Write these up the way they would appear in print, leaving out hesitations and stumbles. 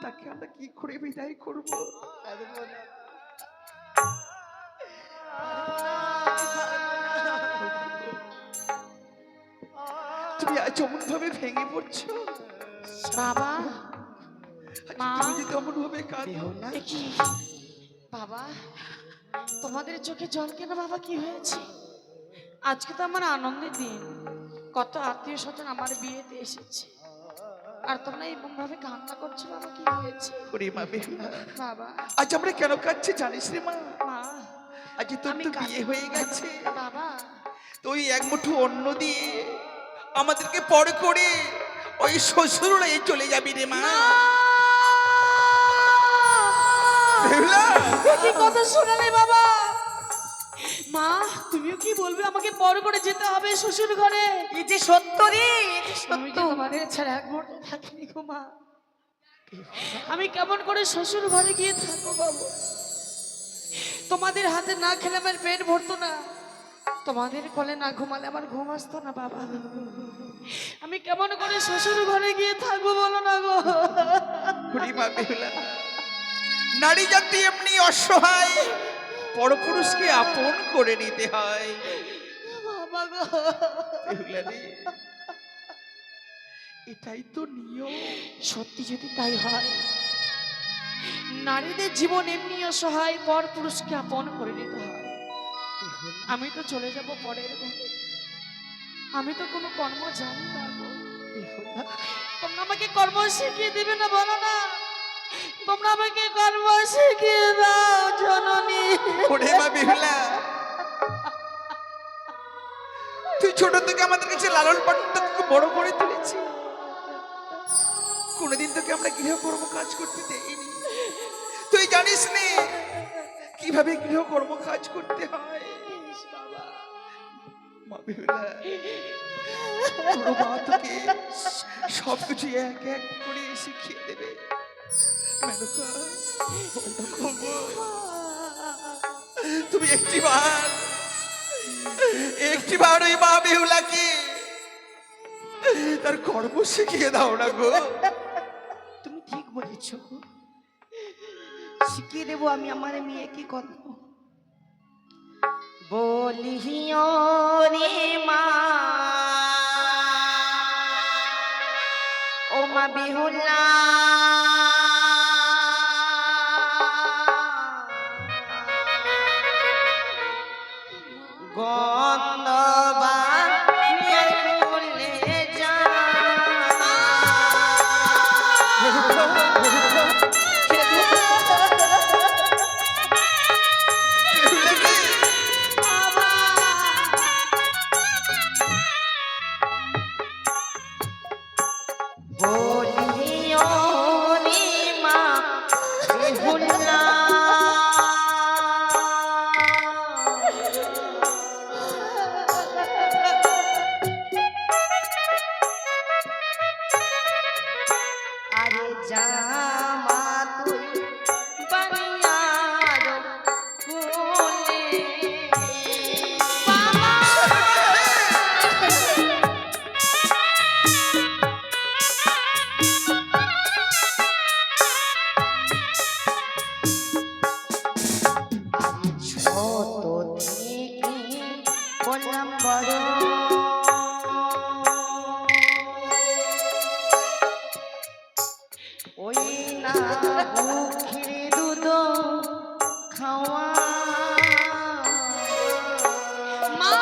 তাকে আমরা কি করে বিদায় করবো? তুমি আজ অমন ভাবে ভেঙে পড়ছো বাবা, মা, তুমি যদি অমন ভাবে কাঁদো না। কি বাবা, তোমাদের চোখে জল কেন বাবা? কি হয়েছে? আজকে তো আমার আনন্দের দিন, কত আত্মীয় স্বজন আমার বিয়েতে এসেছে, আর তোমরা এমন ভাবে কান্না করছো বাবা? কি হয়েছে? ওরে মা বেহুলা, বাবা আজ আমরা কেন কাঁদছি জানিস রে মা? মা, আজ তোর তো বিয়ে হয়ে গেছে, বাবা তুই এক মুঠো অন্ন দিয়ে আমাদেরকে পর করে ওই শ্বশুরালয়ে চলে যাবি রে মা। বেহুলা, কি কথা শোনালে বাবা? মা, তুমিও কি বলবে? আমাকে পর করে যেতে হবে শ্বশুর ঘরে? এই যে সত্য রে, আমি তো তোমাদের ছাড়া এক মুহূর্ত থাকিনি গো মা। আমি কেমন করে শ্বশুর ঘরে গিয়ে থাকবো বাবু? তোমাদের হাতে না খেলে আমার পেট ভরতো না, তোমাদের কোলে না ঘুমালে আমার ঘুম আসতো না বাবা। আমি কেমন করে শ্বশুর ঘরে গিয়ে থাকবো বলো না গো? ওরে মা বেহুলা, নারী জাতি এমনি অসহায়, পরপুরুষকে আপন করে নিতে হয়। বাবা গো, বেহুলা রে, এটাই তো নিয়ম। সত্যি যদি তাই হয়, নারীদের জীবন এমনি অসহায়, পর পুরুষকে আপন করে নিতে হয়। আমি তো চলে যাব পরের ঘরে, আমি তো কোনো কর্ম জানি না গো। বেহুলা, তোমরা আমাকে কর্ম শিখিয়ে দিবে না বলো না? তোমরা আমাকে কর্ম শিখিয়ে দাও জননী। ওরে মা বেহুলা, তুই ছোট থেকে আমাদের কাছে লালন পালন তোকে বড় করে তুলেছি, কোনোদিন তোকে আমরা গৃহকর্ম কাজ করতে দেইনি। তুই জানিস নে কিভাবে গৃহকর্ম কাজ করতে হয়। মা বেহুলা, তোর মা তোকে সবকিছু এক এক করে শিখিয়ে দেবে। মেনকা, ওগো, তুমি একটিবার ওই মা বেহুলাকে তার কর্ম শিখিয়ে দাও না গো। তুমি ঠিক বলেছ গো, শিখিয়ে দেবো আমি আমার মেয়েকে করব। বলিও রে মা, ও মা বেহুলা, গন্ধবা ফুলে যা বলিও রে মা বেহুলা, আরে জামা তুই বানিয়ার কোলে ছোট থেকে বললাম বড়, ওই না বুকের দুধ খাওয়া মা,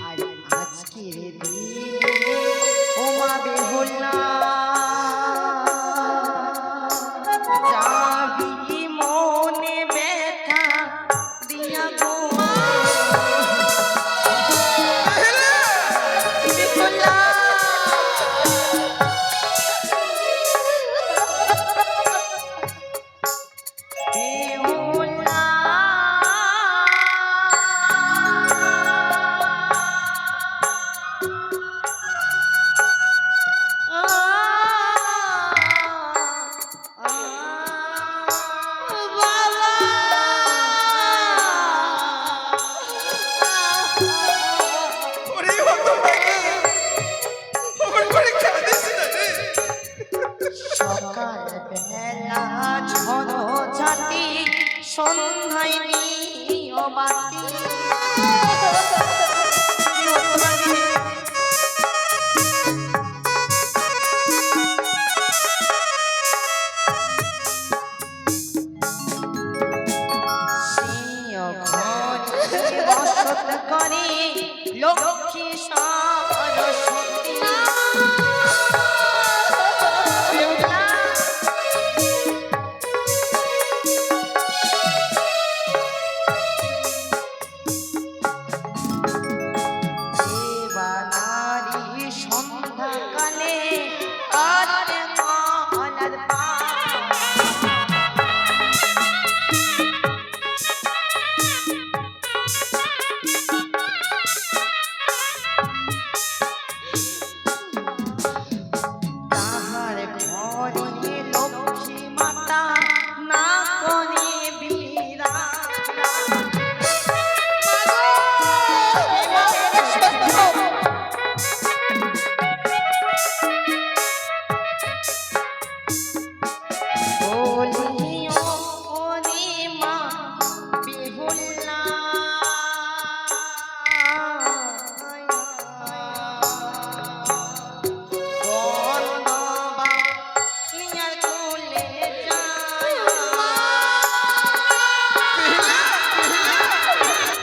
আর আজকের দিনে ও মা বেহুলা যাবি মনে ব্যথা দিয়া গো বেহুলা। বেহুলা সরস্বতী বেহুলা দেবানারী সন্ধ্যাকালে আর মালার পা তাহার ঘরে লক্ষ্মী মাতা না করে বিরা বলিও ওরে মা বেহুলা বন্দবা নিয়ার কোলে যায়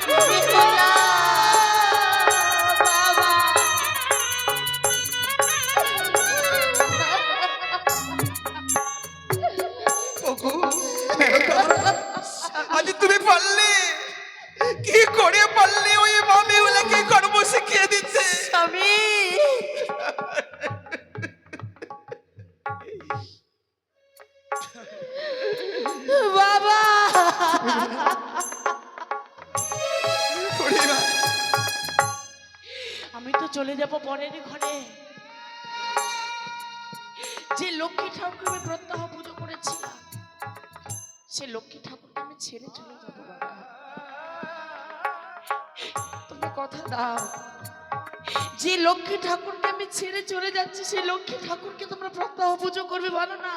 বেহুলা বাবা ওগো, আজ তুমি পারলে, কি করে পারলে ওই মা বেহুলাকে কর্ম শিখিয়ে দিতে? স্বামী বাবা ওরে মা, আমি তো চলে যাব পরের ঘরে। যে লক্ষ্মী ঠাকুরকে আমি প্রত্যহ পুজো করেছিলাম, সে লক্ষ্মী ঠাকুরকে আমি ছেড়ে চলে যাব বাবা। তুমি কথা দাও, যে লক্ষ্মী ঠাকুরকে আমি ছেড়ে চলে যাচ্ছি, সেই লক্ষ্মী ঠাকুরকে তোমরা প্রত্যহ পুজো করবে, বলো না?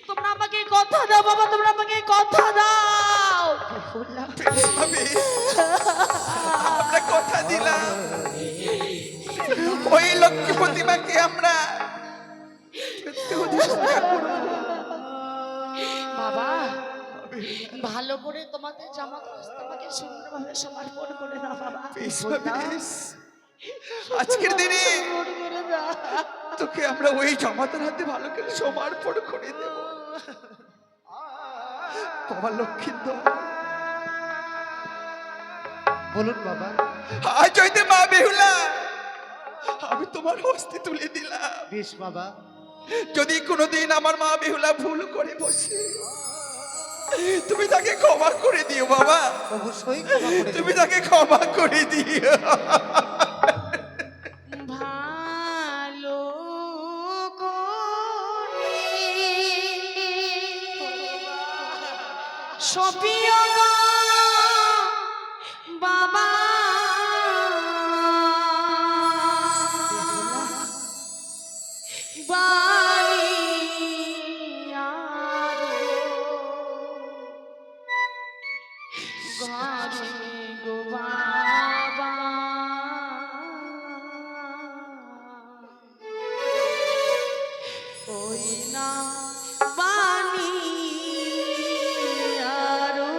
তোমরা আমাকে কথা দাও বাবা, তোমরা আমাকে কথা দাও। আমি আমরা কথা দিলাম, ওই লক্ষ্মী প্রতিমাকে আমরা বাবা ভালো করে তোমাদের জামাত তোমাকে সুন্দরভাবে সমর্পণ করে দাও বাবা। বেশ, বেশ। আজকের দিনে সমর্পণ করে দাও। তোকে আমরা ওই জমাতার হাতে ভালো করে সমর্পণ করে দেব বাবা লক্ষ্মীন্দর। বলুন বাবা। আজ হইতে মা বেহুলা আমি তোমার হস্তে তুলে দিলাম। বেশ বাবা। যদি কোনোদিন আমার মা বেহুলা ভুল করে বসে, তুমি তাকে ক্ষমা করে দিও বাবা, অবশ্যই ক্ষমা করে দেব। তুমি তাকে ক্ষমা করে দিও। ভালো করে সপিও গো বাবা, বাড়ি আরো ঘরে গো বাবা, ওই না বাণী আরো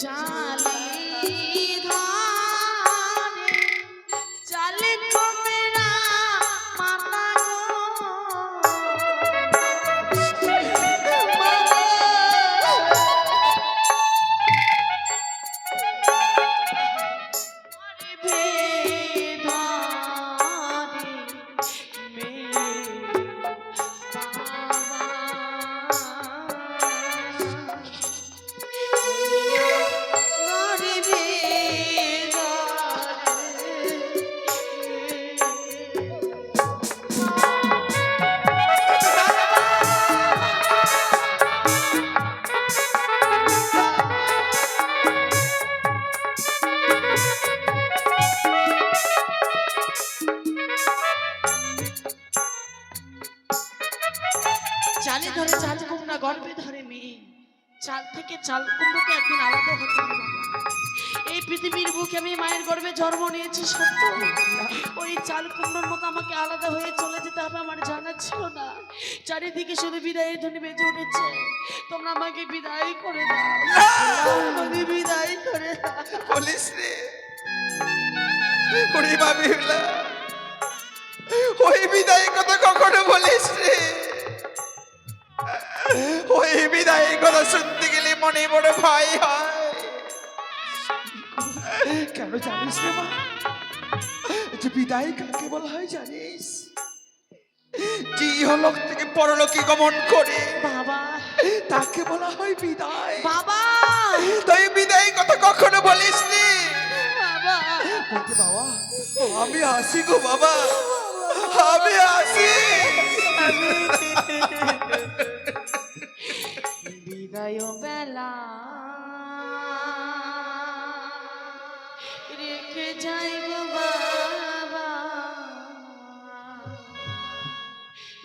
জালি ধরে জালি কমেরা মামা চালে ধরে চাল কুমড়া গর্বে ধরে মেয়ে চাল থেকে চাল কুমড়োকে একদিন আলাদা হতে হবে বাবা। এই পৃথিবীর বুকে আমি মায়ের গর্ভে জন্ম নিয়েছি সত্য, ওই চাল কুমড়োর মতো আমাকে আলাদা হয়ে চলে যেতে হবে আমার জানা ছিল না। চারিদিকে শুধু বিদায়ের ধ্বনি বেজে উঠেছে, তোমরা আমাকে বিদায় করে দাও, আমাকে বিদায় করে দাও। বলিস রে ওরে মা বিহুলা, ওই বিদায় কথা কখনো বলিস রে। ওই বিদায় কথা শুনতে গেলে মনে বড় ভয় হয়। কেন জানিস রে মা, যে বিদায় কাকে বলা হয় জানিস? যে ইহলোক থেকে পরলোকে গমন করে বাবা, তাকে বলা হয় বিদায়। বাবা, তাই বিদায় কথা কখনো বলিস রে। বাবা, বলতে বাবা আমি আসি গো বাবা, আমি আসি। বিদায় বেলা রেখে যাই গো বাবা,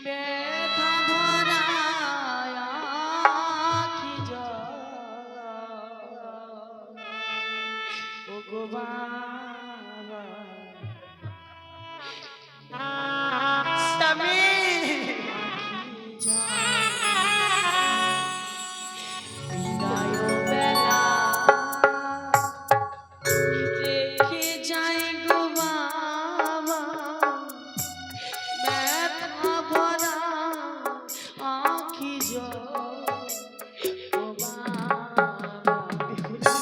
ব্যথা ভরা আখি জল, ও গো বাবা। স্বামী বিদায় বেলা রেখে যাই গো বাবা, ব্যথা ভরা আখি জল, ও বাবা, ব্যথা ভরা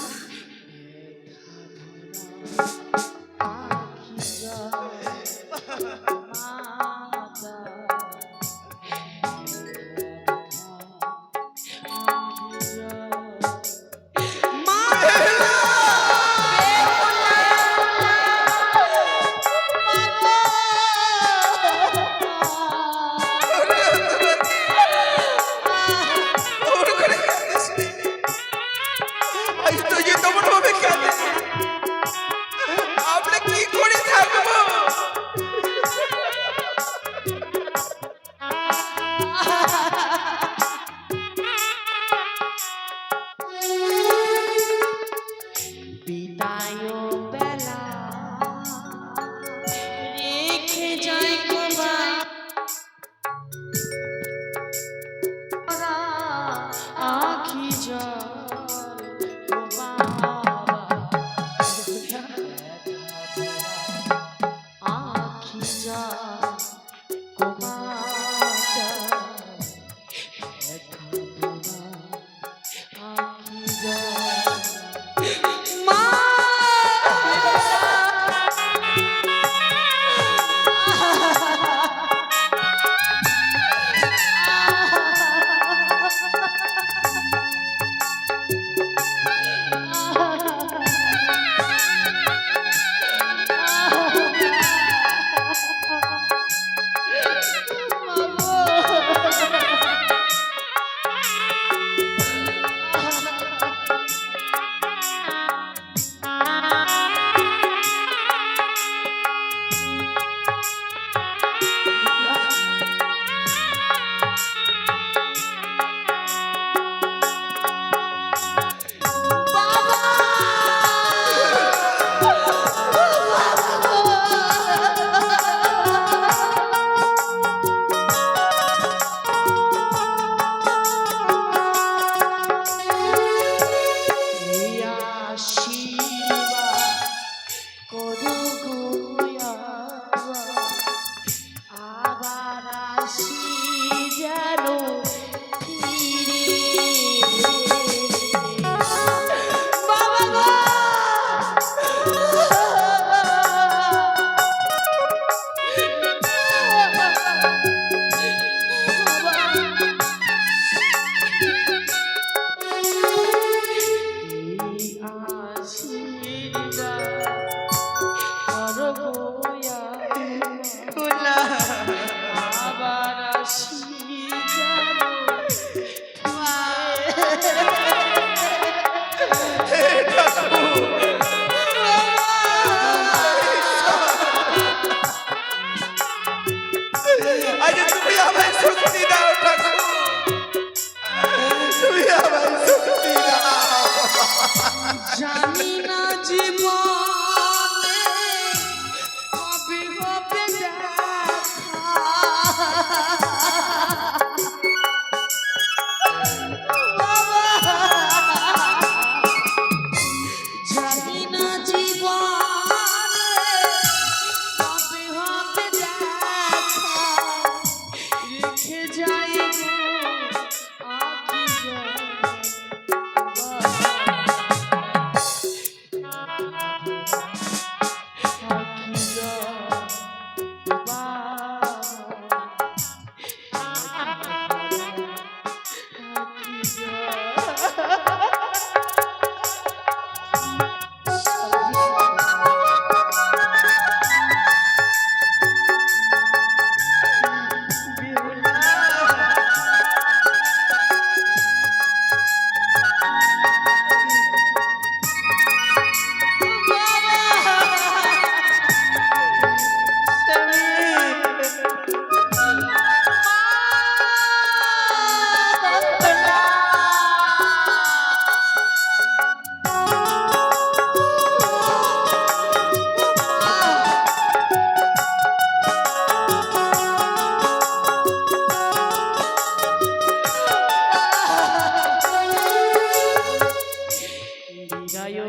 জানি না জীবনে কবে হবে দেখা জানি না জীবনে কবে হবে দেখা রেখে যাই আঁখি বিদায়